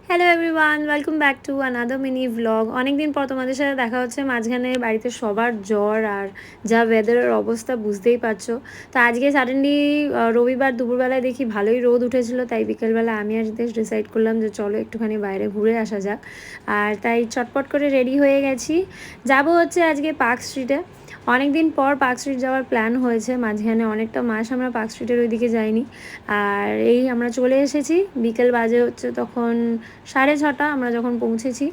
Hello everyone, welcome back to another mini vlog. অনেক দিন পর তোমাদের সাথে দেখা হচ্ছে। মাঝখানে বাড়িতে সবার জ্বর আর যা ওয়েদারের অবস্থা বুঝতেই পারছো। তো আজকে সাডেনলি রবিবার দুপুরবেলায় দেখি ভালোই রোদ উঠেছিল, তাই বিকেলবেলা আমি আর রিতেশ ডিসাইড করলাম যে চলো একটুখানি বাইরে ঘুরে আসা যাক। আর তাই চটপট করে রেডি হয়ে গেছি, যাবো হচ্ছে আজকে পার্ক স্ট্রিটে। অনেক দিন পর পার্ক স্ট্রিট যাওয়ার প্ল্যান হয়েছে, মাঝখানে অনেকটা মাস আমরা পার্ক স্ট্রিটের ওইদিকে যাইনি। আর এই আমরা চলে এসেছি, বিকেল বাজে হচ্ছে তখন 6:30 আমরা যখন পৌঁছেছি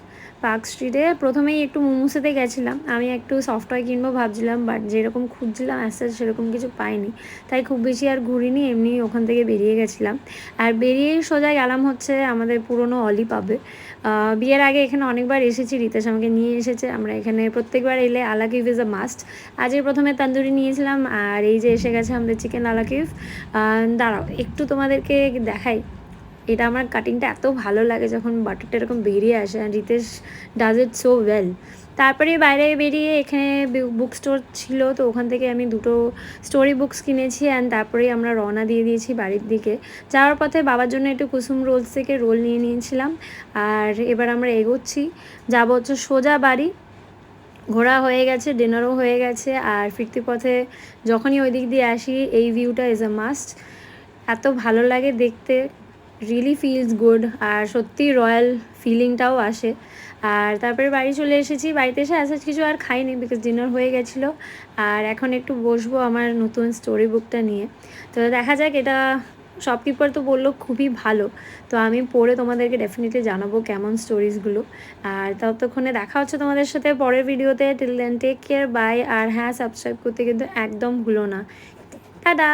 পার্ক স্ট্রিটে। প্রথমেই একটু মোমোসেতে গেছিলাম, আমি একটু সফট টয় কিনবো ভাবছিলাম, বাট যেরকম খুঁজছিলাম অ্যাজ সেরকম কিছু পাইনি, তাই খুব বেশি আর ঘুরিনি, এমনি ওখান থেকে বেরিয়ে গেছিলাম। আর বেরিয়েই সোজা গেলাম হচ্ছে আমাদের পুরনো অলি পাবে। বিয়ের আগে এখানে অনেকবার এসেছি, রিতেশ আমাকে নিয়ে এসেছে, আমরা এখানে প্রত্যেকবার এলে আলাকিভ ইজ আ মাস্ট। আজকে প্রথমে তন্দুরি নিয়েছিলাম, আর এই যে এসে গেছে আমাদের চিকেন আলাকিভ। দাঁড়াও একটু তোমাদেরকে দেখাই, এটা আমার কাটিংটা এত ভালো লাগে যখন বাটারটা এরকম বেরিয়ে আসে, আর Ritesh does it so well. তারপরে বাইরে বেরিয়ে এখানে বুক স্টোর ছিল, তো ওখান থেকে আমি দুটো স্টোরি বুকস কিনেছি, অ্যান্ড তারপরেই আমরা রওনা দিয়ে দিয়েছি বাড়ির দিকে। যাওয়ার পথে বাবার জন্য একটু কুসুম রোলস থেকে রোল নিয়ে নিয়েছিলাম। আর এবার আমরা এগোচ্ছি, যাবো হচ্ছে সোজা বাড়ি। ঘোরা হয়ে গেছে, ডিনারও হয়ে গেছে, আর ফিরতি পথে যখনই ওই দিক দিয়ে আসি এই ভিউটা ইজ আ মাস্ট। এত ভালো লাগে দেখতে, রিয়েলি ফিলস গুড, আর সত্যি রয়্যাল ফিলিংটাও আসে। আর তারপরে বাড়ি চলে এসেছি, বাড়িতে এসে অ্যাজ কিছু আর খাইনি বিকজ ডিনার হয়ে গেছিলো। আর এখন একটু বসবো আমার নতুন স্টোরি বুকটা নিয়ে। তো দেখা যাক, এটা শপকিপার তো বললো খুবই ভালো, তো আমি পড়ে তোমাদেরকে ডেফিনেটলি জানাবো কেমন স্টোরিজগুলো। আর ততক্ষণে দেখা হচ্ছে তোমাদের সাথে পরের ভিডিওতে। Till then take care, bye. আর হ্যাঁ, সাবস্ক্রাইব করতে কিন্তু একদম ভুলো না। টাটা।